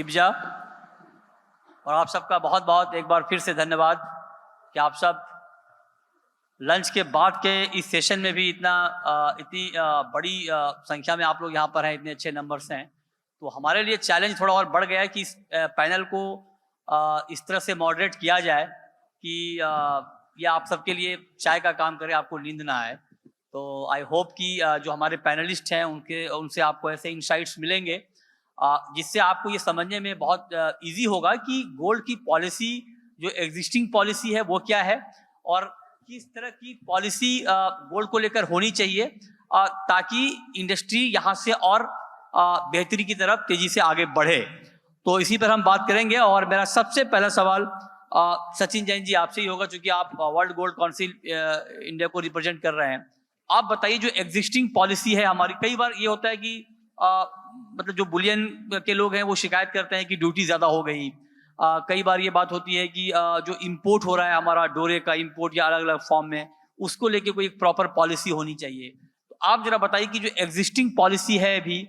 शिवजा, और आप सबका बहुत बहुत एक बार फिर से धन्यवाद कि आप सब लंच के बाद के इस सेशन में भी इतनी बड़ी संख्या में आप लोग यहाँ पर हैं, इतने अच्छे नंबर्स हैं। तो हमारे लिए चैलेंज थोड़ा और बढ़ गया है कि इस पैनल को इस तरह से मॉडरेट किया जाए कि ये आप सबके लिए चाय का काम करे, आपको नींद ना आए। तो आई होप कि जो हमारे पैनलिस्ट हैं उनसे आपको ऐसे इंसाइट्स मिलेंगे जिससे आपको ये समझने में बहुत इजी होगा कि गोल्ड की पॉलिसी, जो एग्जिस्टिंग पॉलिसी है वो क्या है और किस तरह की पॉलिसी गोल्ड को लेकर होनी चाहिए ताकि इंडस्ट्री यहाँ से और बेहतरी की तरफ तेजी से आगे बढ़े। तो इसी पर हम बात करेंगे और मेरा सबसे पहला सवाल सचिन जैन जी आपसे ही होगा, चूंकि आप वर्ल्ड गोल्ड काउंसिल इंडिया को रिप्रेजेंट कर रहे हैं। आप बताइए जो एग्जिस्टिंग पॉलिसी है हमारी, कई बार ये होता है कि मतलब जो बुलियन के लोग हैं वो शिकायत करते हैं कि ड्यूटी ज़्यादा हो गई। कई बार ये बात होती है कि जो इंपोर्ट हो रहा है हमारा डोरे का इंपोर्ट या अलग अलग फॉर्म में, उसको लेके कोई एक प्रॉपर पॉलिसी होनी चाहिए। तो आप जरा बताइए कि जो एग्जिस्टिंग पॉलिसी है अभी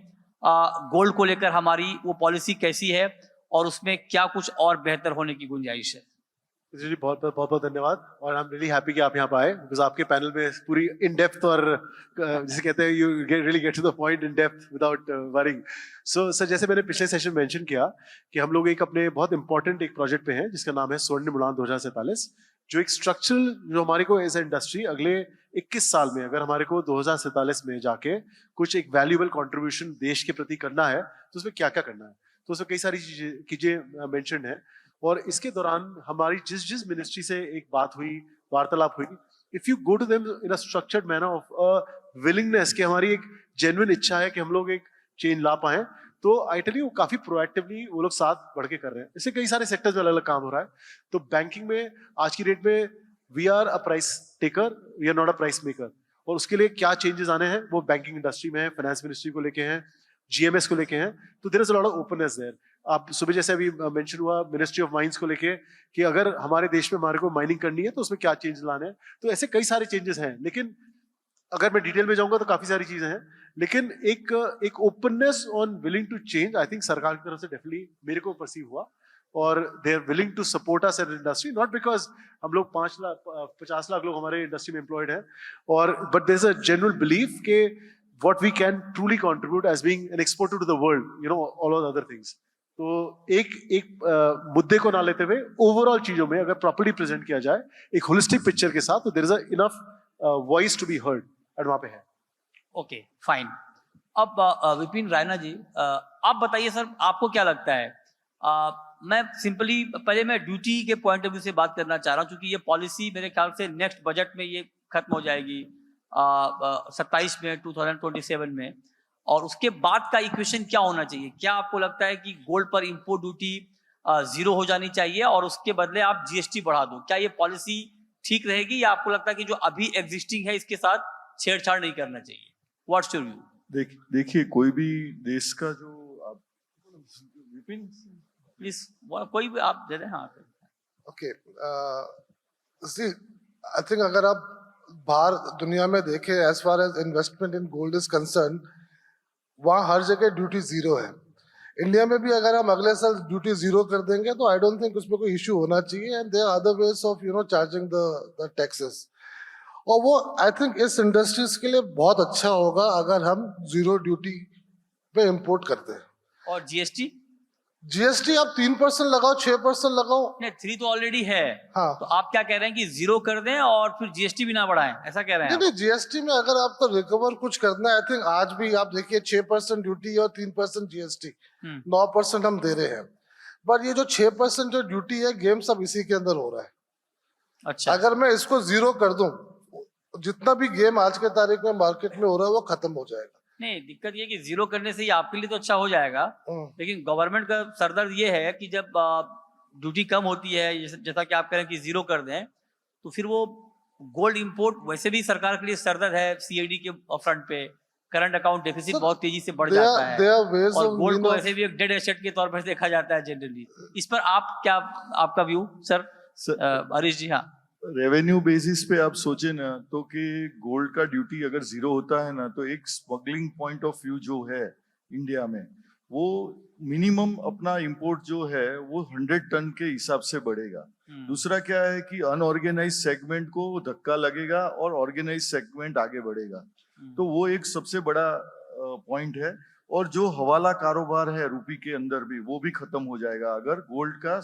गोल्ड को लेकर हमारी, वो पॉलिसी कैसी है और उसमें क्या कुछ और बेहतर होने की गुंजाइश है। जी बहुत बहुत धन्यवाद और आई एम रियली हैप्पी कि आप यहाँ पर आए बिकॉज आपके पैनल में पूरी इन डेप्थ और जिसे कहते हैं you really get to the point in depth without worrying. So sir, जैसे मैंने पिछले सेशन में मेंशन किया कि हम लोग एक अपने बहुत इंपॉर्टेंट एक प्रोजेक्ट पे हैं जिसका नाम है स्वर्णिम उड़ान 2047, जो एक स्ट्रक्चरल, जो हमारे को एज ए इंडस्ट्री अगले 21 साल में अगर हमारे को 2047 में जाके कुछ एक वैल्यूएबल कॉन्ट्रीब्यूशन देश के प्रति करना है तो उसमें क्या क्या करना है। तो उसमें कई सारी चीजें मेंशन है और इसके दौरान हमारी जिस मिनिस्ट्री से एक बात हुई, वार्तालाप हुई, if you go to them in a structured manner of a willingness कि हमारी एक जेन्युइन इच्छा है कि हम लोग एक चेंज ला पाए, तो आई टेल यू काफी प्रोएक्टिवली वो लोग साथ बढ़ के कर रहे हैं। इससे कई सारे सेक्टर्स में अलग अलग काम हो रहा है। तो बैंकिंग में आज की डेट में we are a price taker, we are not a price maker, और उसके लिए क्या चेंजेस आने हैं वो बैंकिंग इंडस्ट्री में है, फाइनेंस मिनिस्ट्री को लेके हैं, जीएमएस को लेके हैं। तो there is a lot of openness there. आप सुबह जैसे अभी मेंशन हुआ मिनिस्ट्री ऑफ माइंस को लेके कि अगर हमारे देश में हमारे को माइनिंग करनी है तो उसमें क्या चेंज लाने हैं। तो ऐसे कई सारे चेंजेस हैं, लेकिन अगर मैं डिटेल में जाऊंगा तो काफी सारी चीजें हैं, लेकिन एक openness on willing to change I think सरकार की तरफ से डेफिनेटली मेरे को परसीव हुआ और they are willing to support us as industry, not because हम लोग 50 लाख लोग हमारे इंडस्ट्री में एम्प्लॉयड हैं, और but there is a general belief के what we can truly contribute as being an exporter to the world, you know, all of the other things. तो एक मुद्दे को ना लेते हुए ओवरऑल चीजों में अगर प्रॉपर्ली प्रेजेंट किया जाए एक होलिस्टिक पिक्चर के साथ, तो there is a enough voice to be heard, और वहां पे है। Okay fine. अब विपिन रायना जी, आप बताइए सर, आपको क्या लगता है? मैं सिंपली पहले मैं ड्यूटी के पॉइंट ऑफ व्यू से बात करना चाह रहा हूँ, क्योंकि ये पॉलिसी मेरे ख्याल से नेक्स्ट बजट में ये खत्म हो जाएगी 27 में 2027 में, और उसके बाद का इक्वेशन क्या होना चाहिए? क्या आपको लगता है कि गोल्ड पर इंपोर्ट ड्यूटी जीरो हो जानी चाहिए और उसके बदले आप जीएसटी बढ़ा दो? क्या ये पॉलिसी ठीक रहेगी, या आपको लगता है कि जो अभी एग्जिस्टिंग है इसके साथ छेड़छाड़ नहीं करना चाहिए? What's your view? देखिए, कोई भी देश का जो आप विपिन प्लीज कोई भी आप दे दें। हाँ ओके, सी आई थिंक अगर आप बाहर दुनिया में देखें, as far as investment in gold is concern, वहाँ हर जगह ड्यूटी जीरो है। इंडिया में भी अगर हम अगले साल ड्यूटी जीरो कर देंगे तो आई डोंट थिंक उसमें कोई इशू होना चाहिए, and there are other ways of charging the taxes, और वो आई थिंक इस इंडस्ट्रीज के लिए बहुत अच्छा होगा अगर हम जीरो ड्यूटी पे इंपोर्ट करते हैं। और जीएसटी आप 3% लगाओ, 6% लगाओ। नहीं, 3 तो ऑलरेडी है। हाँ, तो आप क्या कह रहे हैं कि जीरो कर दें और फिर जीएसटी भी ना बढ़ाएं, ऐसा कह रहे हैं? नहीं, जीएसटी में अगर आपको रिकवर कुछ करना है, आई थिंक आज भी आप देखिए 6% ड्यूटी और 3% जीएसटी, 9% हम दे रहे हैं, पर ये जो 6% जो ड्यूटी है, गेम सब इसी के अंदर हो रहा है। अच्छा, अगर मैं इसको जीरो कर दूं, जितना भी गेम आज के तारीख में मार्केट में हो रहा है वो खत्म हो जाएगा। नहीं, दिक्कत ये कि जीरो करने से ही आपके लिए तो अच्छा हो जाएगा, लेकिन गवर्नमेंट का सरदर्द ये है कि जब ड्यूटी कम होती है, जैसा कि आप कह रहे हैं कि जीरो कर दें, तो फिर वो गोल्ड इंपोर्ट वैसे भी सरकार के लिए सरदर्द है। सीआईडी के फ्रंट पे करंट अकाउंट डेफिसिट बहुत तेजी से बढ़ जाता है, और गोल्ड को वैसे भी एक डेड एसेट के तौर पर देखा जाता है जनरली। इस पर आपका व्यू सर? हरीश जी। हाँ, रेवेन्यू बेसिस पे आप सोचे ना, तो कि गोल्ड का ड्यूटी अगर जीरो होता है ना, तो एक स्मगलिंग पॉइंट ऑफ व्यू जो है इंडिया में, वो मिनिमम अपना इंपोर्ट जो है वो 100 टन के हिसाब से बढ़ेगा। दूसरा क्या है कि अनऑर्गेनाइज सेगमेंट को धक्का लगेगा और ऑर्गेनाइज सेगमेंट आगे बढ़ेगा। तो वो एक सबसे बड़ा पॉइंट है। और जो हवाला कारोबार है रुपी के अंदर भी, वो भी खत्म हो जाएगा अगर गोल्ड का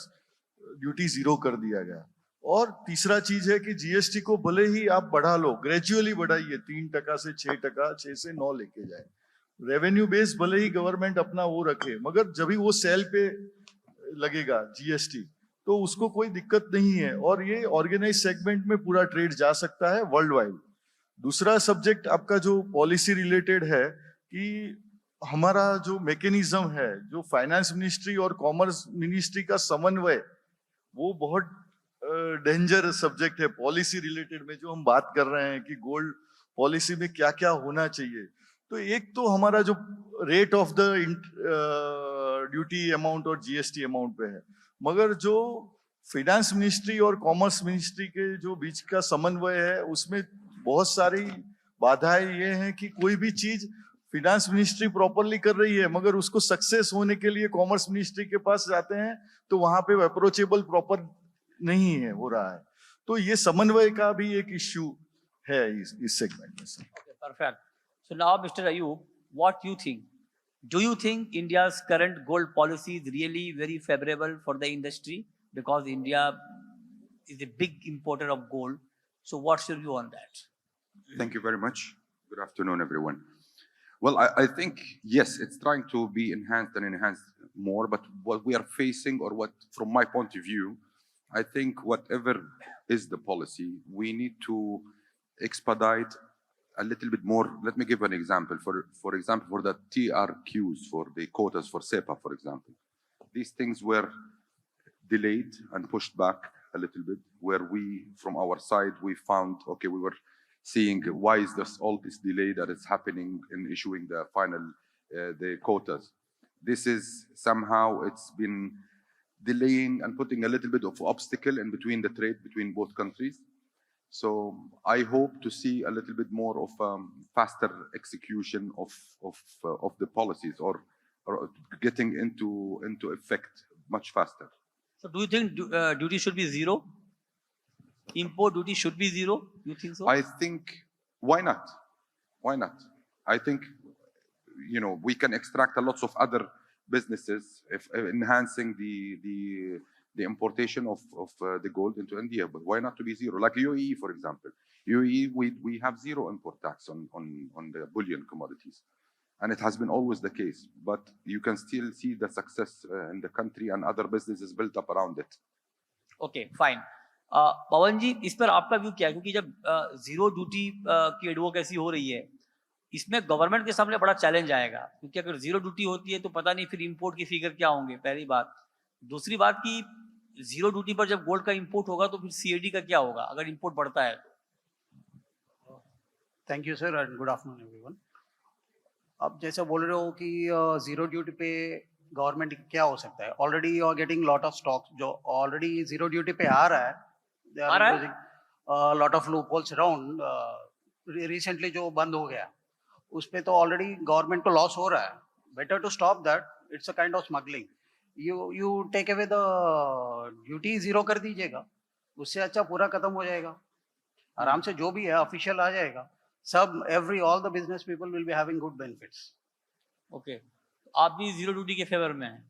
ड्यूटी जीरो कर दिया गया। और तीसरा चीज है कि जीएसटी को भले ही आप बढ़ा लो, ग्रेजुअली बढ़ाइए, 3% से 6%, 6 से 9 लेके जाए। रेवेन्यू बेस भले ही गवर्नमेंट अपना वो रखे, मगर जब भी वो सेल पे लगेगा जीएसटी तो उसको कोई दिक्कत नहीं है। और ये ऑर्गेनाइज सेगमेंट में पूरा ट्रेड जा सकता है वर्ल्ड वाइड। दूसरा सब्जेक्ट आपका जो पॉलिसी रिलेटेड है कि हमारा जो मैकेनिज्म है, जो फाइनेंस मिनिस्ट्री और कॉमर्स मिनिस्ट्री का समन्वय, वो बहुत डेंजर सब्जेक्ट है पॉलिसी रिलेटेड में। जो हम बात कर रहे हैं कि गोल्ड पॉलिसी में क्या क्या होना चाहिए, तो एक तो हमारा जो rate of the duty amount और जीएसटी अमाउंट पे है, मगर जो फाइनेंस मिनिस्ट्री और कॉमर्स मिनिस्ट्री के जो बीच का समन्वय है उसमें बहुत सारी बाधाएं ये हैं कि कोई भी चीज फाइनेंस मिनिस्ट्री प्रॉपरली कर रही है, मगर उसको सक्सेस होने के लिए कॉमर्स मिनिस्ट्री के पास जाते हैं तो वहां पे अप्रोचेबल प्रॉपर नहीं है, हो रहा है। तो ये समन्वय का भी एक इश्यू है इस सेगमेंट में से। Perfect. So now, Mr. Ayub, what you think? Do you think India's current gold policy is really very favorable for the industry? Because India is a big importer of gold. So what's your view on that? Thank you very much. Good afternoon, everyone. Well, I think, yes, it's trying to be enhanced more, but what we are facing, or what, from my point of view, I think whatever is the policy, we need to expedite a little bit more. Let me give an example. For example, for the TRQs, for the quotas for CEPA, for example, these things were delayed and pushed back a little bit, where we, from our side, we found, okay, we were seeing why is this all this delay that is happening in issuing the final the quotas. This is somehow, it's been delaying and putting a little bit of obstacle in between the trade between both countries. So I hope to see a little bit more of faster execution of the policies, or getting into effect much faster. So do you think duty should be zero? Import duty should be zero? You think so? I think, why not? Why not? I think, we can extract a lots of other businesses if enhancing the importation of the gold into India. But why not to be zero? Like UAE, for example. UAE, we have zero import tax on the bullion commodities. And it has been always the case. But you can still see the success in the country and other businesses built up around it. Okay, fine. पवन जी, इस पर आपका view क्या है? क्योंकि जब zero duty की advocacy हो रही है, इसमें गवर्नमेंट के सामने बड़ा चैलेंज आएगा, क्योंकि अगर जीरो ड्यूटी होती है तो पता नहीं फिर इंपोर्ट की फिगर क्या होंगे, पहली बात। दूसरी बात कि जीरो ड्यूटी पर जब गोल्ड का इंपोर्ट होगा तो फिर सीएडी का क्या होगा अगर इंपोर्ट बढ़ता है तो? Thank you sir and good afternoon everyone. अब जैसे बोल रहे हो कि जीरो ड्यूटी पे गवर्नमेंट क्या हो सकता है, already you are getting lot of stocks जो ऑलरेडी जीरो ड्यूटी पे आ रहा है, they are using lot of loopholes around. Recently जो बंद हो गया उस पे तो ऑलरेडी गवर्नमेंट को लॉस हो रहा है। Better to stop that, it's a kind of smuggling. You take away the duty, zero कर दीजिएगा, उससे अच्छा पूरा खत्म हो जाएगा आराम से। जो भी है ऑफिशियल आ जाएगा, सब all the business people will be having good benefits. Okay, आप भी जीरो ड्यूटी के फेवर में हैं?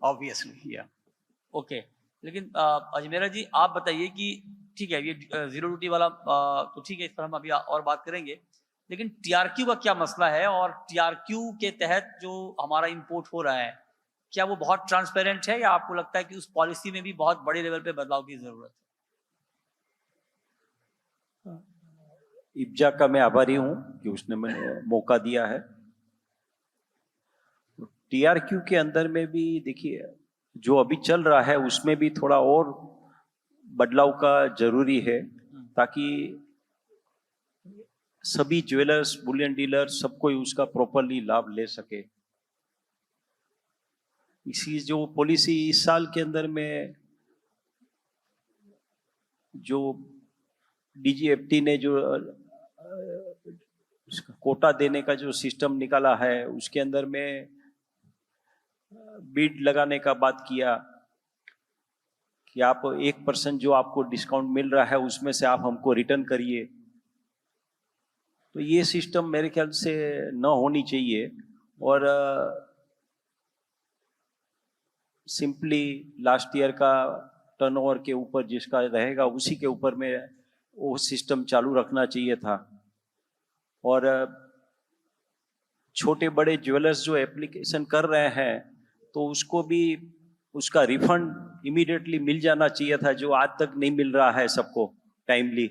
ऑब्वियसली, या। ओके, लेकिन अजमेरा जी आप बताइए कि ठीक है, ये जीरो ड्यूटी वाला तो ठीक है, इस पर हम अभी और बात करेंगे, लेकिन टीआरक्यू का क्या मसला है? और टीआरक्यू के तहत जो हमारा इंपोर्ट हो रहा है, क्या वो बहुत ट्रांसपेरेंट है, या आपको लगता है कि उस पॉलिसी में भी बहुत बड़े लेवल पे बदलाव की जरूरत है? इब्जा का मैं आभारी हूं कि उसने मुझे मौका दिया है। टीआरक्यू के अंदर में भी देखिए, जो अभी चल रहा है उसमें भी थोड़ा और बदलाव का जरूरी है, ताकि सभी ज्वेलर्स, बुलियन डीलर, सब कोई उसका प्रॉपरली लाभ ले सके। इसी जो पॉलिसी इस साल के अंदर में जो डीजीएफटी ने जो कोटा देने का जो सिस्टम निकाला है, उसके अंदर में बीड लगाने का बात किया कि आप 1% जो आपको डिस्काउंट मिल रहा है उसमें से आप हमको रिटर्न करिए। तो ये सिस्टम मेरे ख्याल से न होनी चाहिए और सिंपली लास्ट ईयर का टर्नओवर के ऊपर जिसका रहेगा उसी के ऊपर में वो सिस्टम चालू रखना चाहिए था। और छोटे बड़े ज्वेलर्स जो एप्लीकेशन कर रहे हैं तो उसको भी उसका रिफंड इमीडिएटली मिल जाना चाहिए था, जो आज तक नहीं मिल रहा है सबको टाइमली।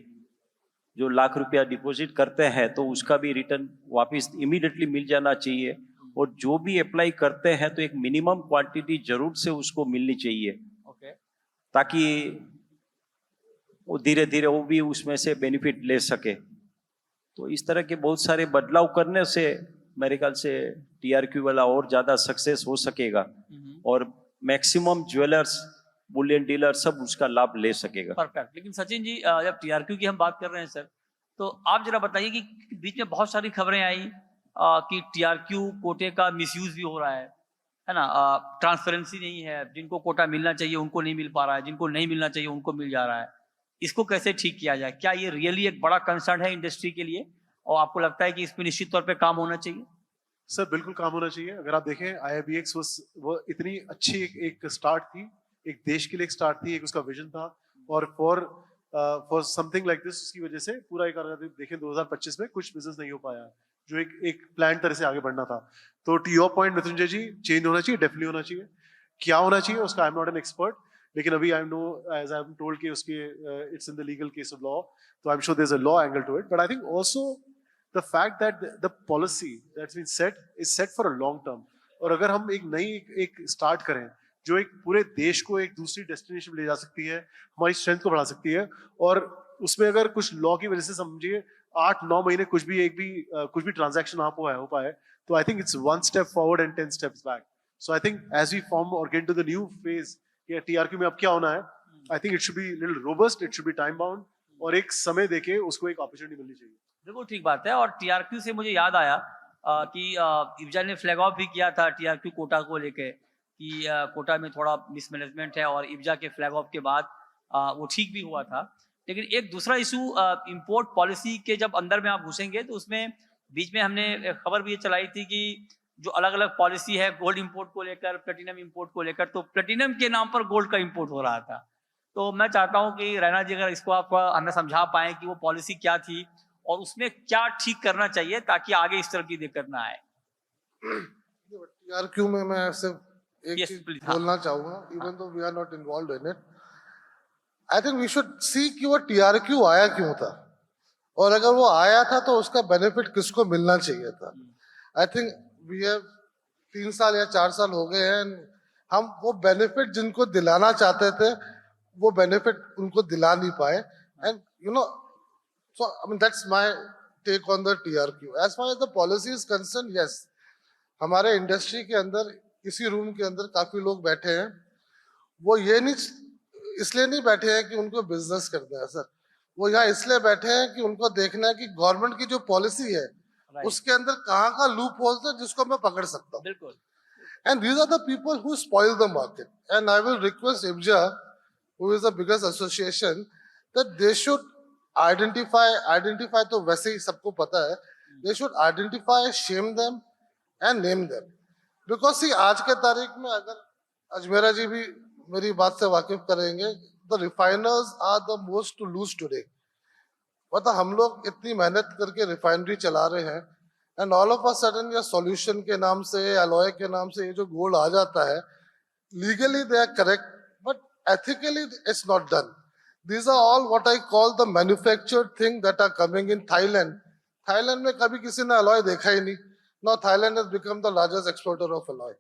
जो लाख रुपया डिपॉजिट करते हैं तो उसका भी रिटर्न वापस इमीडिएटली मिल जाना चाहिए। और जो भी अप्लाई करते हैं तो एक मिनिमम क्वांटिटी जरूर से उसको मिलनी चाहिए, ताकि वो धीरे धीरे वो भी उसमें से बेनिफिट ले सके। तो इस तरह के बहुत सारे बदलाव करने से मेरे ख्याल से TRQ वाला और ज्यादा सक्सेस हो सकेगा और मैक्सिमम ज्वेलर्स, बुलियन डीलर सब उसका लाभ ले सकेगा। परफेक्ट। लेकिन सचिन जी, जब TRQ की हम बात कर रहे हैं सर, तो आप जरा बताइए कि बीच में बहुत सारी खबरें आई कि TRQ कोटे का मिसयूज भी हो रहा है ना। ट्रांसपेरेंसी नहीं है, जिनको कोटा मिलना चाहिए उनको नहीं मिल पा रहा है, जिनको नहीं मिलना चाहिए उनको मिल जा रहा है। इसको कैसे ठीक किया जाए? क्या ये रियली एक बड़ा कंसर्न है इंडस्ट्री के लिए और आपको लगता है कि इस पर निश्चित तौर पे काम होना चाहिए? सर बिल्कुल काम होना चाहिए। अगर आप देखें IIBX वो इतनी अच्छी एक स्टार्ट थी, एक देश के लिए एक स्टार्ट थी, एक उसका विजन था। और फॉर समथिंग लाइक दिस उसकी वजह से पूरा एक अगर देखें 2025 में कुछ बिजनेस नहीं हो पाया जो एक प्लान तरह से आगे बढ़ना था। तो to your point Mrityunjay ji, change होना चाहिए, डेफिनेटली होना चाहिए। क्या होना चाहिए उसका I am not an expert, लेकिन अभी I know as I am told कि उसके it's in the legal case of law, तो I am sure there is a law angle to it. But I think also the fact that the policy that's been set is set for a long term। और अगर हम एक नई एक start करें जो एक पूरे देश को एक दूसरी डेस्टिनेशन में ले जा सकती है, हमारी स्ट्रेंथ को बढ़ा सकती है, और उसमें अगर कुछ लॉ की वजह से समझिए 8-9 महीने कुछ भी ट्रांजैक्शन वहां पर हो पाए, तो I think it's 1 step forward and 10 steps back। So I think as we form or get to the new phase कि TRQ में अब क्या होना है, I think it should be little robust, it should be time bound, और एक समय देके उसको एक अपॉर्चुनिटी मिलनी चाहिए। बिल्कुल ठीक बात है। और TRQ से मुझे याद आया कि इब्जा ने फ्लैग ऑफ भी किया था TRQ कोटा को लेके कि कोटा में थोड़ा मिसमैनेजमेंट है, और इब्जा के फ्लैग ऑफ के बाद वो ठीक भी हुआ था। लेकिन एक दूसरा इशू इंपोर्ट पॉलिसी के जब अंदर में आप घुसेंगे तो उसमें बीच में हमने खबर भी ये चलाई थी कि जो अलग अलग पॉलिसी है गोल्ड इंपोर्ट को लेकर, प्लेटिनम इंपोर्ट को लेकर, तो प्लेटिनम के नाम पर गोल्ड का इंपोर्ट हो रहा था। तो मैं चाहता हूँ कि रैना जी अगर इसको आप हमें समझा पाए कि वो पॉलिसी क्या थी और उसमें क्या ठीक करना चाहिए ताकि आगे इस तरह की दिक्कत ना आए। TRQ में मैं सिर्फ एक Yes, चीज please, बोलना चाहूंगा, even though we are not involved in it. I think we should see कि वो TRQ आया क्यों था, और अगर वो आया था तो उसका बेनिफिट किसको मिलना चाहिए था। आई थिंक वी हैव 3 साल या 4 साल हो गए हैं, हम वो बेनिफिट जिनको दिलाना चाहते थे वो बेनिफिट उनको दिला नहीं पाए। And you know, so I mean that's my take on the TRQ. As far as the policy is concerned, yes, हमारे इंडस्ट्री के अंदर इसी रूम के अंदर काफी लोग बैठे हैं, वो ये नहीं इसलिए नहीं बैठे हैं कि उनको बिजनेस करना है सर, वो यहाँ इसलिए बैठे हैं कि उनको देखना है कि गवर्नमेंट की जो पॉलिसी है उसके अंदर कहाँ का लूप होल्स है जिसको मैं पकड़ सकता हूँ। बिल्कुल। And these are the people who spoil the market. And I will request IBJA, who is the biggest association, that they should identify तो वैसे ही सबको पता है, they should identify, shame them and name them. Because see, आज के तारीख में अगर अजमेरा जी भी मेरी बात से वाकिफ करेंगे, the refiners are the most to lose today. मतलब हम लोग इतनी मेहनत करके रिफाइनरी चला रहे हैं, and all of a sudden ये सॉल्यूशन के नाम से, अलॉय के नाम से ये जो गोल्ड आ जाता है, legally they are correct but ethically it's not done. These are all what I call the manufactured thing that are coming in Thailand. Thailand में कभी किसी ने अलॉय देखा ही नहीं, now Thailand has become the largest exporter of alloy.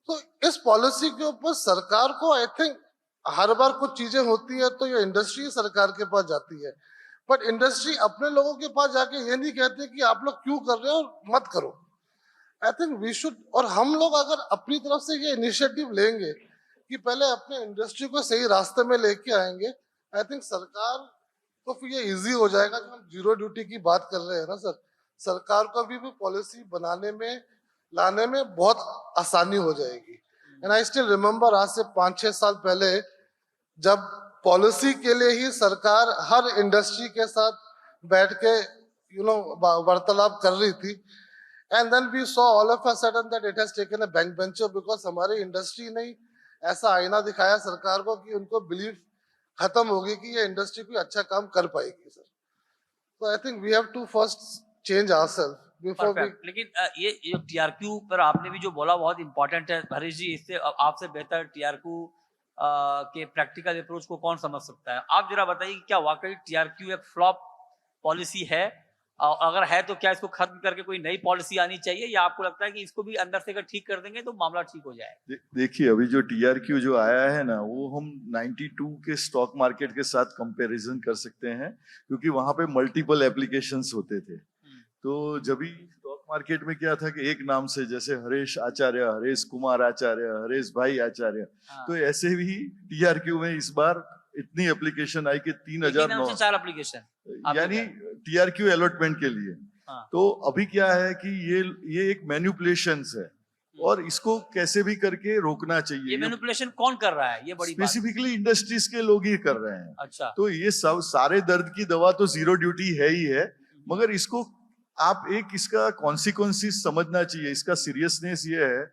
तो इस policy के ऊपर सरकार को, आई थिंक हर बार कुछ चीजें होती है तो ये इंडस्ट्री सरकार के पास जाती है, बट इंडस्ट्री अपने लोगों के पास जाके ये नहीं कहते कि आप लोग क्यों कर रहे हो और मत करो। आई थिंक वी शुड, और हम लोग अगर अपनी तरफ से ये इनिशिएटिव लेंगे कि पहले अपने इंडस्ट्री को सही रास्ते में लेके आएंगे, आई थिंक सरकार तो फिर ये इजी हो जाएगा। जो हम जीरो ड्यूटी की बात कर रहे हैं ना सर, सरकार को भी पॉलिसी बनाने में, लाने में बहुत आसानी हो जाएगी। एंड आई स्टिल रिमेम्बर आज से 5-6 साल पहले जब पॉलिसी के लिए ही सरकार हर इंडस्ट्री के साथ बैठ के वार्तालाप कर रही थी, and then we saw all of a sudden that it has taken a back bencher because हमारी इंडस्ट्री ने ऐसा आईना दिखाया सरकार को कि उनको बिलीव खत्म होगी कि ये इंडस्ट्री कोई अच्छा काम कर पाएगी sir. So I think we have to first change ourselves before Perfect. लेकिन ये टीआरक्यू पर आपने भी जो बोला बहुत इंपॉर्टेंट है हरीश जी. इससे आपसे बेहतर टीआरक्यू के प्रैक्टिकल अप्रोच को कौन समझ सकता है. आप जरा बताइए कि क्या वाकई टीआरक्यू एक फ्लॉप पॉलिसी है, और अगर है तो क्या इसको खत्म करके कोई नई पॉलिसी आनी चाहिए, या आपको लगता है कि इसको भी अंदर से अगर ठीक कर देंगे तो मामला ठीक हो जाए. देखिए अभी जो टीआरक्यू जो आया है ना, वो हम 92 के स्टॉक मार्केट के साथ कंपैरिजन कर सकते हैं, क्योंकि वहां पे मल्टीपल एप्लीकेशंस होते थे. तो जब भी स्टॉक मार्केट में क्या था कि एक नाम से, जैसे हरेश आचार्य, हरेश कुमार आचार्य, हरेश भाई आचार्य, तो ऐसे भी टीआरक्यू में इस बार इतनी एप्लीकेशन आई कि 3009 4 एप्लीकेशन यानी टीआरक्यू अलॉटमेंट के लिए. तो अभी क्या है कि ये एक मैनिपुलेशंस है, और इसको कैसे भी करके रोकना चाहिए. ये मैनिपुलेशन कौन कर रहा है, ये बड़ी बात. स्पेसिफिकली इंडस्ट्रीज के लोग ही कर रहे हैं. अच्छा. तो ये सब सारे दर्द की दवा तो जीरो ड्यूटी है ही है, मगर इसको आप इसका कॉन्सिक्वेंसेस समझना चाहिए. इसका सीरियसनेस ये है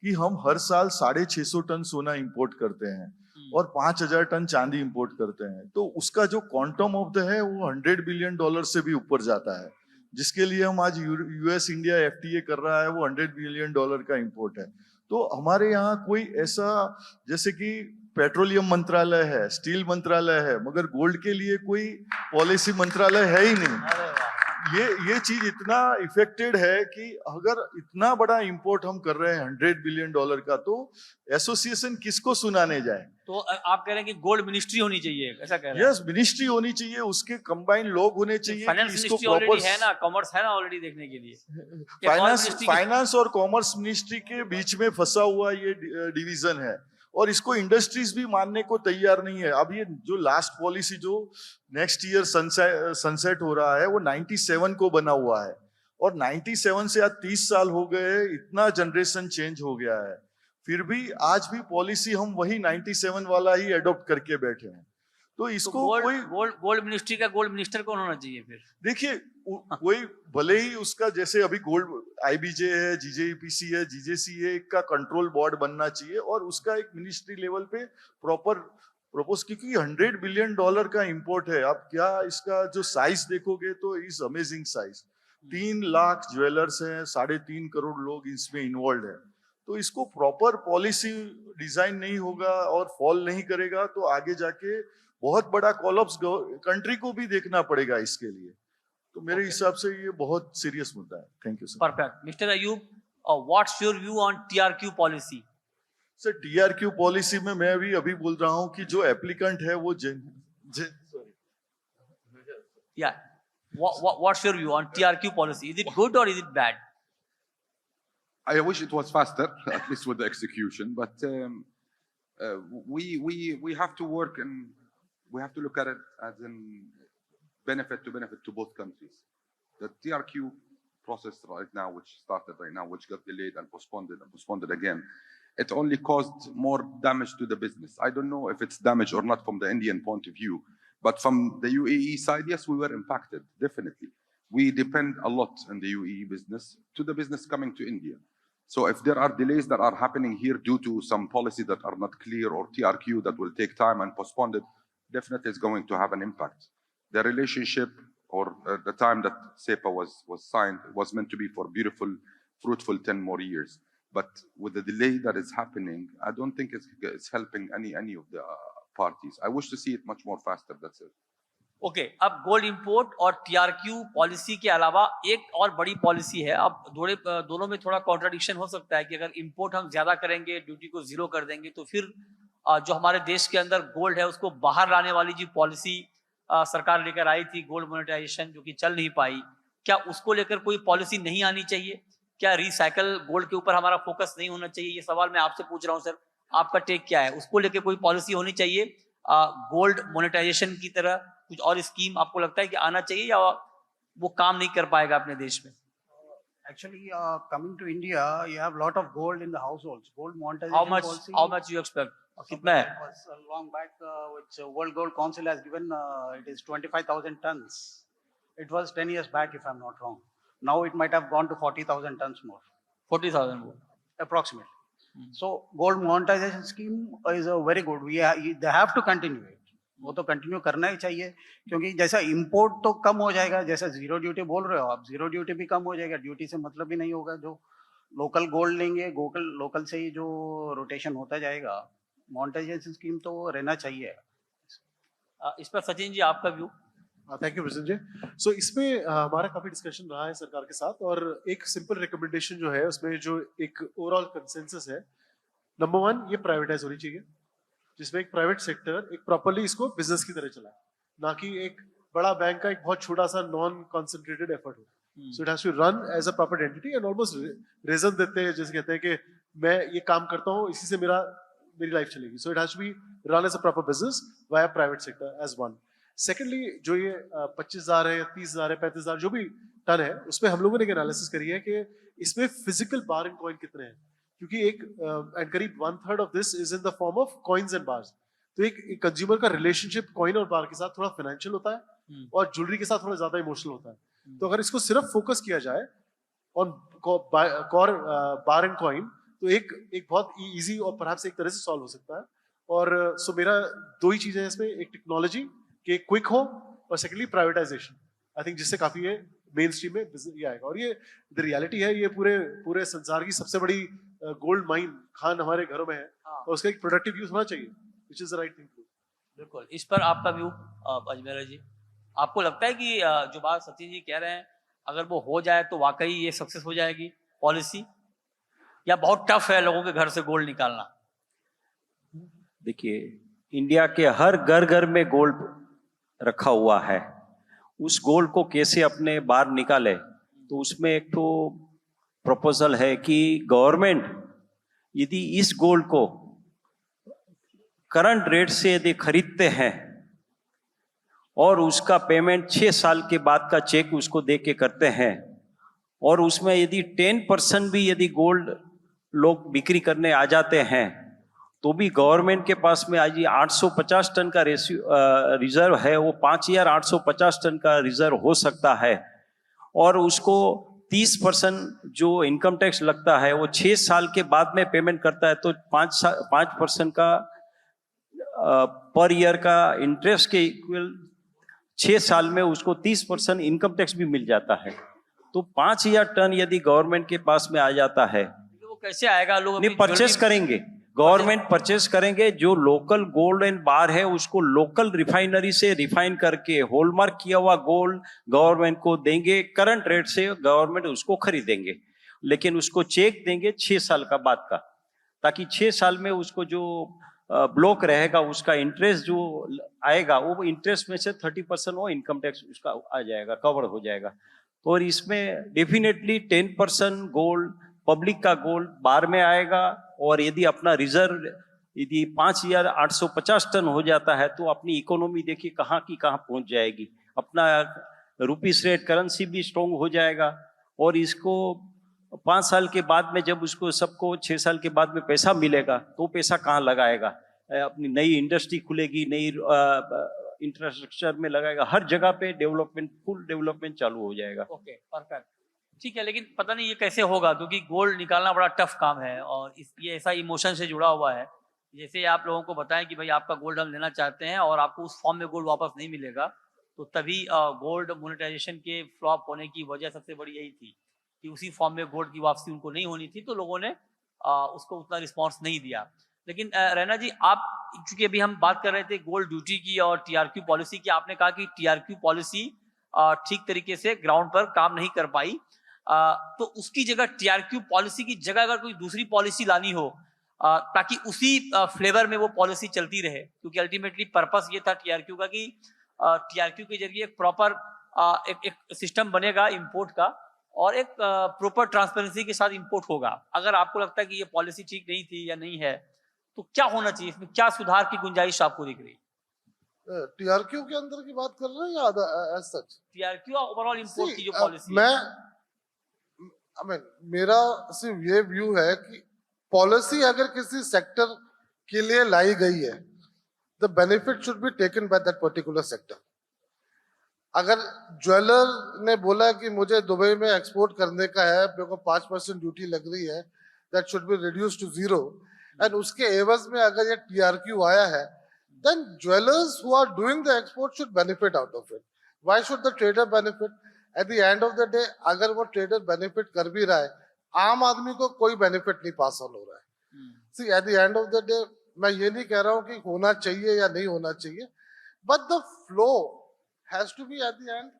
कि हम हर साल 650 टन सोना इंपोर्ट करते हैं और 5000 टन चांदी इंपोर्ट करते हैं. तो उसका जो क्वांटम ऑफ द है वो $100 बिलियन से भी ऊपर जाता है, जिसके लिए हम आज यूएस इंडिया एफटीए कर रहा है, वो $100 बिलियन का इंपोर्ट है. तो हमारे यहाँ कोई ऐसा, जैसे कि पेट्रोलियम मंत्रालय है, स्टील मंत्रालय है, मगर गोल्ड के लिए कोई पॉलिसी मंत्रालय है ही नहीं. ये चीज इतना इफेक्टेड है कि अगर इतना बड़ा इंपोर्ट हम कर रहे हैं $100 बिलियन का, तो एसोसिएशन किसको सुनाने जाए. तो आप कह रहे हैं कि गोल्ड मिनिस्ट्री होनी चाहिए, ऐसा कह रहे हैं. यस, मिनिस्ट्री होनी चाहिए, उसके कंबाइंड लोग होने चाहिए. फाइनेंस मिनिस्ट्री ऑलरेडी है ना, कॉमर्स है ना ऑलरेडी देखने के लिए. फाइनेंस और कॉमर्स मिनिस्ट्री के बीच में फंसा हुआ ये डिवीजन है, और इसको इंडस्ट्रीज भी मानने को तैयार नहीं है. अब ये जो लास्ट पॉलिसी जो नेक्स्ट ईयर सनसेट हो रहा है, वो 97 को बना हुआ है, और 97 से आज 30 साल हो गए. इतना जनरेशन चेंज हो गया है, फिर भी आज भी पॉलिसी हम वही 97 वाला ही अडॉप्ट करके बैठे हैं. तो इसको गोल्ड मिनिस्ट्री का गोल्ड मिनिस्टर कौन होना चाहिए फिर? देखिए, कोई भले ही उसका, जैसे अभी गोल्ड आईबीजे है, जीजेईपीसी है, जीजेसी है, का कंट्रोल बोर्ड बनना चाहिए, और उसका एक मिनिस्ट्री लेवल पे प्रॉपर प्रपोज, क्योंकि $100 बिलियन का इंपोर्ट है. आप क्या इसका जो साइज देखोगे तो is amazing size. 3 lakh jewellers हैं, 3.5 करोड़ लोग इसमें इन्वॉल्व है. तो इसको प्रॉपर पॉलिसी डिजाइन नहीं होगा और फॉल नहीं करेगा, तो आगे जाके बहुत बड़ा कॉलअप्स कंट्री को भी देखना पड़ेगा इसके लिए. तो मेरे हिसाब से ये बहुत सीरियस मुद्दा है. Thank you sir. Perfect. Mister Ayub, what's your view on TRQ policy? Sir, TRQ policy में मैं भी अभी बोल रहा हूँ कि जो एप्लीकेंट है वो what's your view on TRQ policy? Is it good और is it bad? I wish it was faster, at least with the execution. But we have to work, and we have to look at it as in benefit to both countries. The TRQ process right now, which started right now, which got delayed and postponed again, it only caused more damage to the business. I don't know if it's damage or not from the Indian point of view, but from the UAE side, yes, we were impacted, definitely. We depend a lot on the UAE business to the business coming to India. So if there are delays that are happening here due to some policy that are not clear, or TRQ that will take time and postpone it, definitely is going to have an impact. The relationship, or the time that CEPA was signed, was meant to be for beautiful, fruitful 10 more years. But with the delay that is happening, I don't think it's helping any of the parties. I wish to see it much more faster, that's it. Okay. अब gold import और टीआरक्यू policy के अलावा एक और बड़ी policy है. अब दोनों में थोड़ा कॉन्ट्राडिक्शन हो सकता है कि अगर इंपोर्ट हम ज्यादा करेंगे, ड्यूटी को जीरो कर देंगे, तो फिर जो हमारे देश के अंदर गोल्ड है उसको बाहर लाने वाली जो पॉलिसी सरकार लेकर आई थी, गोल्ड मोनेटाइजेशन, जो कि चल नहीं पाई, क्या उसको लेकर कोई पॉलिसी नहीं आनी चाहिए? क्या रिसाइकल गोल्ड के ऊपर हमारा फोकस नहीं होना चाहिए? ये सवाल मैं आपसे पूछ रहा हूँ सर, आपका टेक क्या है? उसको लेकर कोई पॉलिसी होनी चाहिए गोल्ड मोनेटाइजेशन की तरह? कुछ और स्कीम आपको लगता है कि आना चाहिए, या वो काम नहीं कर पाएगा अपने देश में? Actually, coming to India, you have a lot of gold in the households. Gold monetization How much? policy. How much you expect? कितना है? It was long back, which World Gold Council has given. It is 25,000 tons. It was 10 years back, if I'm not wrong. Now it might have gone to 40,000 tons more, 40,000 वो. approximately. So gold monetization scheme is a very good. They have to continue it. वो तो continue करना ही चाहिए, क्योंकि जैसा import तो कम हो जाएगा, जैसा जीरो ड्यूटी बोल रहे हो आप, जीरो ड्यूटी भी कम हो जाएगा, ड्यूटी से मतलब ही नहीं होगा। जो लोकल गोल्ड लेंगे, लोकल से ही जो रोटेशन होता जाएगा, मोनेटाइजेशन स्कीम तो रहना चाहिए। इस पर सचिन जी आपका व्यू? थैंक यू प्रसन्न जी। सो इसमें हमारा काफी डिस्कशन रहा है सरकार के साथ, और एक सिंपल रिकमेंडेशन जो है उसमें जो एक ओवरऑल कंसेंसस है, नंबर 1 ये प्राइवेटाइज होनी चाहिए, जिसमें एक प्राइवेट सेक्टर एक प्रॉपर्ली इसको बिजनेस की तरह चलाए, ना कि एक बड़ा बैंक का एक बहुत छोटा सा नॉन कॉन्सेंट्रेटेड एफर्ट हो। So it has to run as a proper entity and almost reason देते हैं, जैसे कहते हैं कि मैं ये काम करता हूँ, इसी से मेरी लाइफ चलेगी। So it has to be run as a proper business via private sector as one. Secondly, जो ये 25,000 है या 30,000 है, 35,000 जो भी टन है, उसमें हम लोगों ने एक एनालिसिस करी है कि इसमें फिजिकल बार एंड कॉइन कितने हैं, क्योंकि एंड करीब 1/3 of this is in the form of coins and bars. तो एक कंज्यूमर का रिलेशनशिप कॉइन और बार के साथ थोड़ा फाइनेंशियल होता है और ज्वेलरी के साथ थोड़ा ज्यादा इमोशनल होता है। तो अगर इसको सिर्फ फोकस किया जाए on core bar and coin, तो एक बहुत इजी और परहैप्स एक तरह से सॉल्व हो सकता है। और सो मेरा 2 ही चीजें हैं इसमें, एक टेक्नोलॉजी कि क्विक हो, और सेकेंडली प्राइवेटाइजेशन। आई थिंक जिससे काफी ये मेन स्ट्रीम में ये आएगा। और ये द रियलिटी है, ये पूरे संसार की सबसे बड़ी गोल्ड माइन खान हमारे घरों में है, और उसका एक प्रोडक्टिव यूज होना चाहिए, which is the right thing to do. बिल्कुल। इस पर आपका व्यू अजमेरा जी? आपको लगता है कि जो बात सचिन जी कह रहे हैं, अगर वो हो जाए तो वाकई ये सक्सेस हो जाएगी पॉलिसी, या बहुत टफ है लोगों के घर से गोल्ड निकालना? देखिए, इंडिया के हर घर में गोल्ड रखा हुआ है, उस गोल्ड को कैसे अपने बाहर निकाले, तो उसमें एक तो प्रपोजल है कि गवर्नमेंट यदि इस गोल्ड को करंट रेट से यदि खरीदते हैं और उसका पेमेंट 6 साल के बाद का चेक उसको दे के करते हैं, और उसमें यदि 10% भी यदि गोल्ड लोग बिक्री करने आ जाते हैं, तो भी गवर्नमेंट के पास में आज 850 टन का रिजर्व है, वो 5,850 टन का रिजर्व हो सकता है। और उसको 30% जो इनकम टैक्स लगता है वो 6 साल के बाद में पेमेंट करता है, तो 5% का पर ईयर का इंटरेस्ट के इक्वल 6 साल में उसको 30% इनकम टैक्स भी मिल जाता है। तो 5,000 टन यदि गवर्नमेंट के पास में आ जाता है, वो कैसे आएगा? लोग नहीं परचेस करेंगे, गवर्नमेंट परचेस करेंगे। जो लोकल गोल्ड एंड बार है उसको लोकल रिफाइनरी से रिफाइन करके हॉलमार्क किया हुआ गोल्ड गवर्नमेंट को देंगे, करंट रेट से गवर्नमेंट उसको खरीदेंगे, लेकिन उसको चेक देंगे 6 साल का बाद का, ताकि 6 साल में उसको जो ब्लॉक रहेगा उसका इंटरेस्ट जो आएगा, वो इंटरेस्ट में से 30% वो इनकम टैक्स उसका आ जाएगा, कवर हो जाएगा। तो और इसमें डेफिनेटली 10% गोल्ड पब्लिक का गोल्ड बार में आएगा, और यदि अपना रिजर्व यदि 5,850 टन हो जाता है, तो अपनी इकोनॉमी देखिए कहाँ की कहाँ पहुंच जाएगी, अपना रुपीस रेट करेंसी भी स्ट्रॉन्ग हो जाएगा। और इसको 5 साल के बाद में जब उसको सबको 6 साल के बाद में पैसा मिलेगा, तो पैसा कहाँ लगाएगा? अपनी नई इंडस्ट्री खुलेगी, नई इंफ्रास्ट्रक्चर में लगाएगा, हर जगह पे डेवलपमेंट, फुल डेवलपमेंट चालू हो जाएगा। ओके, परफेक्ट, ठीक है। लेकिन पता नहीं ये कैसे होगा, क्योंकि गोल्ड निकालना बड़ा टफ काम है, और ये ऐसा इमोशन से जुड़ा हुआ है। जैसे आप लोगों को बताएं कि भाई आपका गोल्ड हम लेना चाहते हैं और आपको उस फॉर्म में गोल्ड वापस नहीं मिलेगा, तो तभी गोल्ड मोनेटाइजेशन के फ्लॉप होने की वजह सबसे बड़ी यही थी कि उसी फॉर्म में गोल्ड की वापसी उनको नहीं होनी थी, तो लोगों ने उसको उतना रिस्पॉन्स नहीं दिया। लेकिन रैना जी, आप चूंकि अभी हम बात कर रहे थे गोल्ड ड्यूटी की और टीआरक्यू पॉलिसी की, आपने कहा कि टीआरक्यू पॉलिसी ठीक तरीके से ग्राउंड पर काम नहीं कर पाई, तो उसकी जगह टीआरक्यू पॉलिसी की जगह अगर कोई दूसरी पॉलिसी लानी हो, ताकि उसी फ्लेवर में वो पॉलिसी चलती रहे, क्योंकि अल्टीमेटली पर्पस ये था टीआरक्यू का कि टीआरक्यू के जरिए एक प्रॉपर एक सिस्टम बनेगा इंपोर्ट का, और एक प्रॉपर ट्रांसपेरेंसी के साथ इंपोर्ट होगा। अगर आपको लगता है कि ये पॉलिसी ठीक नहीं थी या नहीं है, तो क्या होना चाहिए, इसमें क्या सुधार की गुंजाइश आपको दिख रही? टीआरक्यू के अंदर की बात कर रहे हैं या एज सच? टीआरक्यू ओवरऑल इंपोर्ट की जो पॉलिसी मैं आई मीन मेरा सिर्फ ये व्यू है कि पॉलिसी अगर किसी सेक्टर के लिए लाई गई है, the benefit should be taken by that particular sector. अगर ज्वेलर ने बोला कि मुझे दुबई में एक्सपोर्ट करने का है, मेरे को 5% ड्यूटी लग रही है, that should be reduce to 0, and उसके एवज में अगर ये TRQ आया है, then jewelers who are doing the export should benefit out of it. Why should the trader benefit? At the end of the day, अगर वो trader benefit कर भी रहा है, आम आदमी को कोई benefit नहीं pass on हो रहा है. See, at the end of the day, मैं ये नहीं कह रहा हूँ कि होना चाहिए या नहीं होना चाहिए, but the flow has to be at the end.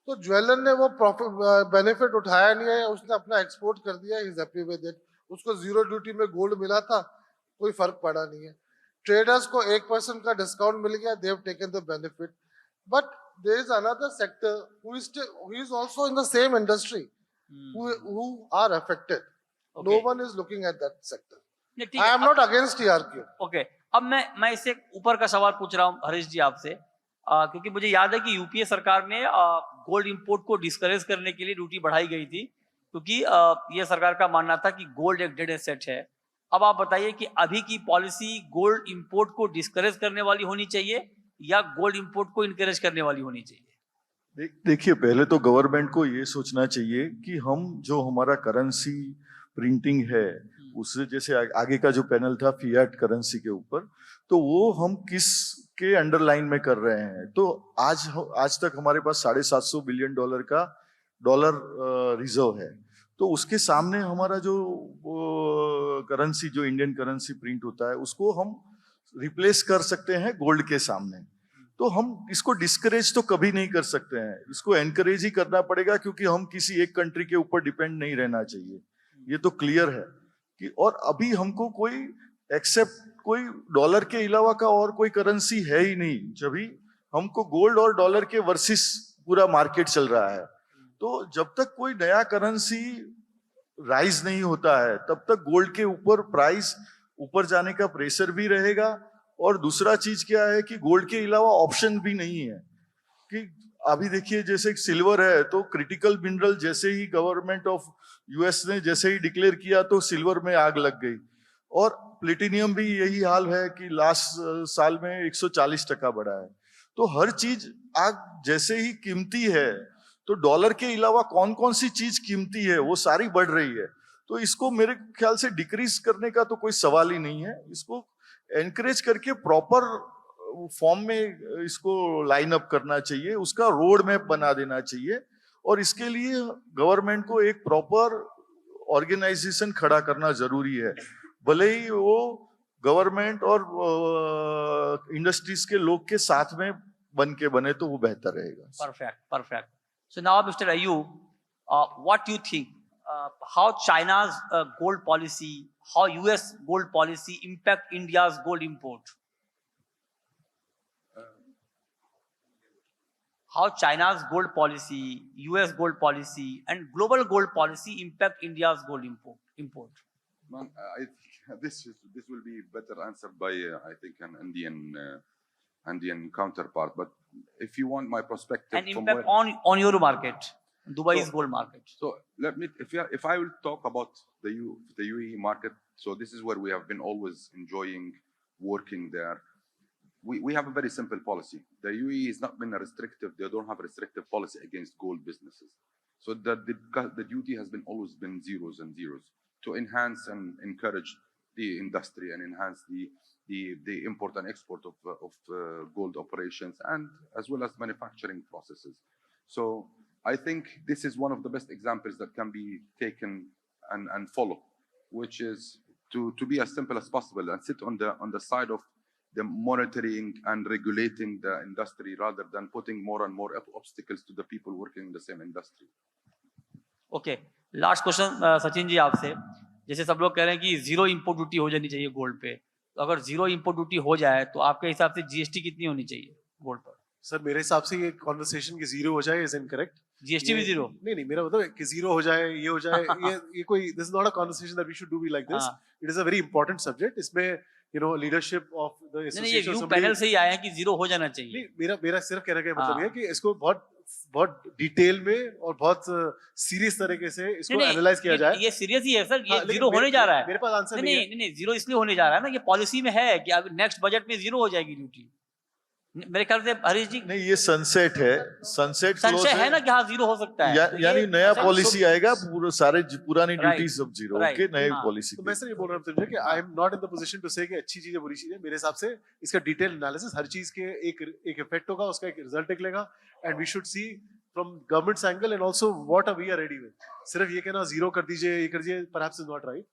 तो ज्वेलर ने वो प्रॉफिट बेनिफिट उठाया नहीं है, उसने अपना एक्सपोर्ट कर दिया, he is happy with it. उसको 0 ड्यूटी में गोल्ड मिला था, कोई फर्क पड़ा नहीं है. ट्रेडर्स को 1% का डिस्काउंट मिल गया, they have taken the benefit. But there is another sector who is also in the same industry who are affected. No one is looking at that sector. I am not against TRQ. Okay, अब मैं इससे ऊपर का सवाल पूछ रहा हूँ हरीश जी आपसे, क्योंकि मुझे याद है कि यूपीए सरकार ने गोल्ड इंपोर्ट को डिस्करेज करने के लिए ड्यूटी बढ़ाई गई थी, क्योंकि ये सरकार का मानना था कि गोल्ड एक डेड एसेट है. अब आप बताइए कि अभी की पॉलिसी गोल्ड इंपोर्ट को डिस्करेज करने वाली होनी चाहिए या गोल्ड इंपोर्ट को इनकरेज करने वाली होनी चाहिए? देखिए, पहले तो गवर्नमेंट को ये सोचना चाहिए कि हम जो हमारा करेंसी प्रिंटिंग है, उससे जैसे आगे का जो पैनल था फिएट करेंसी के ऊपर, तो वो हम किस के अंडरलाइन में कर रहे हैं. तो आज तक हमारे पास $750 बिलियन का डॉलर रिजर्व है. तो उसके सामने हमारा जो करेंसी, जो इंडियन करेंसी प्रिंट होता है, उसको हम रिप्लेस कर सकते हैं गोल्ड के सामने. तो हम इसको डिस्करेज तो कभी नहीं कर सकते हैं, इसको एनकरेज ही करना पड़ेगा, क्योंकि हम किसी एक कंट्री के ऊपर डिपेंड नहीं रहना चाहिए. ये तो क्लियर है कि, और अभी हमको कोई एक्सेप्ट कोई डॉलर के अलावा का और कोई करेंसी है ही नहीं. जब भी हमको गोल्ड और डॉलर के वर्सेस पूरा मार्केट चल रहा है, तो जब तक कोई नया करेंसी राइज नहीं होता है, तब तक गोल्ड के ऊपर प्राइस ऊपर जाने का प्रेशर भी रहेगा. और दूसरा चीज क्या है कि गोल्ड के अलावा ऑप्शन भी नहीं है. कि अभी देखिए, जैसे सिल्वर है, तो क्रिटिकल मिनरल जैसे ही गवर्नमेंट ऑफ यूएस ने जैसे ही डिक्लेयर किया, तो सिल्वर में आग लग गई. और प्लेटिनियम भी यही हाल है कि लास्ट साल में 140% बढ़ा है. तो हर चीज आग जैसे ही कीमती है, तो डॉलर के अलावा कौन कौन सी चीज कीमती है, वो सारी बढ़ रही है. तो इसको मेरे ख्याल से डिक्रीज करने का तो कोई सवाल ही नहीं है. इसको एनकरेज करके प्रॉपर फॉर्म में इसको लाइन अप करना चाहिए, उसका रोड मैप बना देना चाहिए. और इसके लिए गवर्नमेंट को एक प्रॉपर ऑर्गेनाइजेशन खड़ा करना जरूरी है. भले ही वो गवर्नमेंट और इंडस्ट्रीज के लोग के साथ में बन के बने, तो वो बेहतर रहेगा. Perfect. So now, Mr. Ayub, what do you think? How China's gold policy, how US gold policy impact India's gold import? How China's gold policy, US gold policy, and global gold policy impact India's gold import? Man, I think this will be better answered by I think an Indian counterpart. But if you want my perspective, And impact on your market, Dubai's gold market. So let me, if I will talk about the UAE market, so this is where we have been always enjoying working there. We have a very simple policy. The UAE has not been restrictive. They don't have a restrictive policy against gold businesses. So the duty has been always been zeros and zeros to enhance and encourage the industry and enhance the import and export of gold operations, and as well as manufacturing processes. So I think this is one of the best examples that can be taken and follow, which is to be as simple as possible and sit on the side of the monitoring and regulating the industry rather than putting more and more obstacles to the people working in the same industry. Okay, last question Sachin ji आपसे. जैसे सब लोग कह रहे हैं कि 0 import duty हो जानी चाहिए गोल्ड पे, तो अगर 0 इंपोर्ट ड्यूटी हो जाए तो आपके हिसाब से जीएसटी कितनी होनी चाहिए गोल्ड पर? सर मेरे हिसाब से ये कॉन्वर्सेशन की 0 हो जाए इज इनकरेक्ट. जीएसटी भी 0? नहीं, मेरा मतलब है कि 0 हो जाए, ये हो जाए, ये कोई, this is not a conversation that we should do be like this. It is a very important subject. इसमें लीडरशिप ऑफ द नहीं ये एसोसिएशन व्यू पैनल से ही आया है कि जीरो हो जाना चाहिए। नहीं, मेरा सिर्फ कहने का मतलब हाँ। ये है कि इसको बहुत बहुत डिटेल में और बहुत सीरियस तरीके से इसको नहीं, एनालाइज किया जाए। ये सीरियस ही है सर, ये हाँ, लेकिन जीरो होने जा रहा है। मेरे पास आंसर नहीं नहीं है। नहीं जीरो इसलिए होने जा रहा है ना, ये पॉलिसी में है कि अब नेक्स्ट बजट में जीरो हो जाएगी ड्यूटी। मेरे ख्याल से हरीश जी नहीं, ये सनसेट है, सनसेट क्लोज संशय है ना कि हाँ जीरो हो सकता है। तो यानी ये नया ऐसा- पॉलिसी आएगा, पूरे सारे पुरानी Right, ड्यूटी सब जीरो right, के नए हाँ। पॉलिसी तो मैं सिर्फ ये बोल रहा हूँ तुझे कि I am not in the position to say कि अच्छी चीज है बुरी चीज है। मेरे हिसाब से इसका डिटेल एनालिसिस, हर चीज के एक इफेक्ट होगा, उसका एक रिजल्ट निकलेगा, and we should see from government's angle and also what are we are ready with. सिर्फ ये कहना जीरो कर दीजिए, ये कर दीजिए, परहैप्स इज नॉट राइट।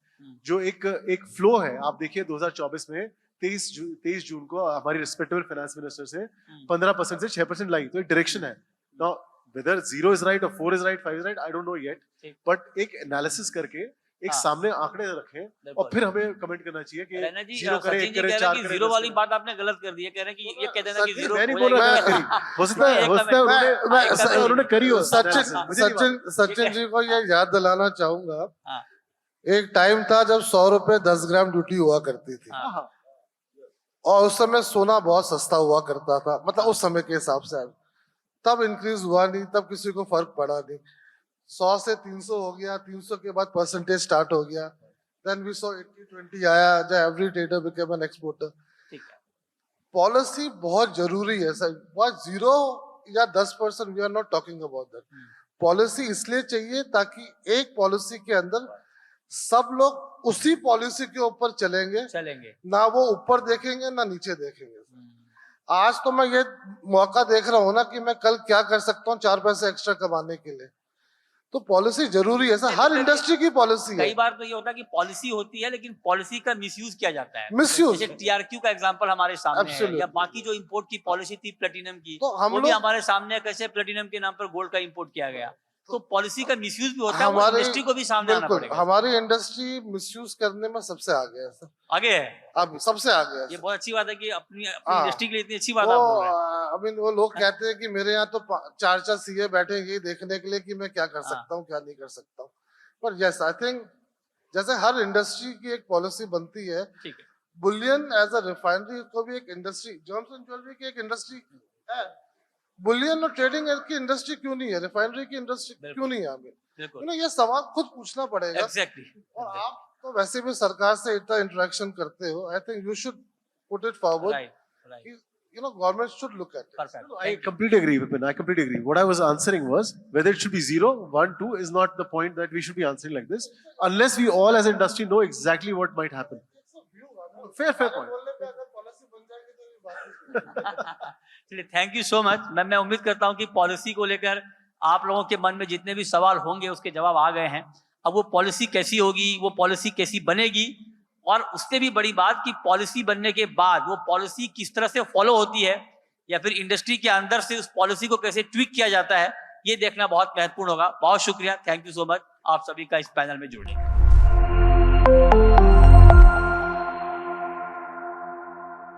जो एक फ्लो है, आप देखिए 2024 में 23 जून को हमारी रिस्पेक्टेबल फाइनेंस मिनिस्टर से 15% से 6% लाई, तो एक डायरेक्शन है। नाउ वेदर 0 इज राइट और 4 is right, 5 is right, I don't know yet, ठीक। बट एक एनालिसिस करके एक हाँ। सामने आंकड़े रखें और बिल्कुल। फिर हमें कमेंट करना चाहिए कि रैना जी, जीरो करे, सचिन एक जी करे, कह रहे चार हैं कि करे, जीरो 10 वाली करे। बात आपने गलत कर दी है, कह रहे हैं कि ये कह देना कि सचिन, जीरो मैं नहीं हो बोल रहा जाएगा। था, हो सकता है एक उन्होंने करी हो। सचिन analysis, मुझे नहीं सचिन मालूम। सचिन जी को ये याद दिलाना चाहूंगा, हाँ। एक टाइम था जब 100 रुपए 10 ग्राम ड्यूटी हुआ करती थी, हाँ। और उस समय सोना बहुत सस्ता हुआ करता था, मतलब उस समय के हिसाब से। तब इंक्रीज हुआ नहीं, तब किसी को फर्क पड़ा नहीं। 100 से 300 हो गया, 300 के बाद परसेंटेज स्टार्ट हो गया, देन वी सॉ 80-20 आया, जो every trader became an exporter. ठीक है। पॉलिसी बहुत जरूरी है सर, बहुत 0 या 10%, we are not talking about that. Policy इसलिए चाहिए ताकि एक पॉलिसी के अंदर सब लोग उसी पॉलिसी के ऊपर चलेंगे, ना वो ऊपर देखेंगे ना नीचे देखेंगे। आज तो मैं ये मौका देख रहा हूँ ना कि मैं कल क्या कर सकता हूँ 4 पैसे एक्स्ट्रा कमाने के लिए, तो पॉलिसी जरूरी है सर, हर इंडस्ट्री की पॉलिसी है। कई बार तो ये होता है कि पॉलिसी होती है लेकिन पॉलिसी का मिसयूज किया जाता है। मिसयूज, जैसे TRQ का एग्जांपल हमारे सामने है, Absolutely. या बाकी जो इंपोर्ट की पॉलिसी थी प्लेटिनम की, तो हम वो भी लोग हमारे सामने है, कैसे प्लेटिनम के नाम पर गोल्ड का इंपोर्ट किया गया। तो पॉलिसी का मिसयूज भी होता है, वो हमारे इंडस्ट्री को भी सामने आना बिल्कुल पड़ेगा। हमारी इंडस्ट्री मिसयूज करने में सबसे आगे है सर, आगे है, अब सबसे आगे है ये सर। बहुत अच्छी बात है कि अपनी हाँ। इंडस्ट्री के लिए इतनी अच्छी बात वो आप बोल रहे हैं। वो लोग कहते हैं कि मेरे यहाँ तो 4 CA बैठेंगे ये देखने के लिए कि मैं क्या कर हाँ। सकता हूँ क्या नहीं कर सकता हूँ, पर यस आई थिंक जैसे हर इंडस्ट्री की एक पॉलिसी बनती है, ठीक है। बुलियन एज अ रिफाइनरी को भी एक इंडस्ट्री, जेम्स एंड ज्वेलरी की एक इंडस्ट्री है, बुलियन और ट्रेडिंग की इंडस्ट्री क्यों नहीं है, रिफाइनरी की इंडस्ट्री क्यों नहीं है? हमें बिल्कुल, ये सवाल खुद पूछना पड़ेगा। एग्जैक्टली। और आप तो वैसे भी सरकार से इतना इंटरेक्शन करते हो, I think you should put it forward, right, right, government should look at it. Perfect. I completely agree, Vipin. I completely agree. What I was answering was whether it should be 0, 1, 2 is not the point that we should be answering like this, unless we all as industry know exactly what might happen. Fair point. चलिए, thank you so much. मैं उम्मीद करता हूं कि policy को लेकर आप लोगों के मन में जितने भी सवाल होंगे उसके जवाब आ गए हैं। अब वो पॉलिसी कैसी होगी, वो पॉलिसी कैसी बनेगी, और उससे भी बड़ी बात कि पॉलिसी बनने के बाद वो पॉलिसी किस तरह से फॉलो होती है, या फिर इंडस्ट्री के अंदर से उस पॉलिसी को कैसे ट्विक किया जाता है, ये देखना बहुत महत्वपूर्ण होगा। बहुत शुक्रिया, थैंक यू सो मच आप सभी का इस पैनल में जुड़ने।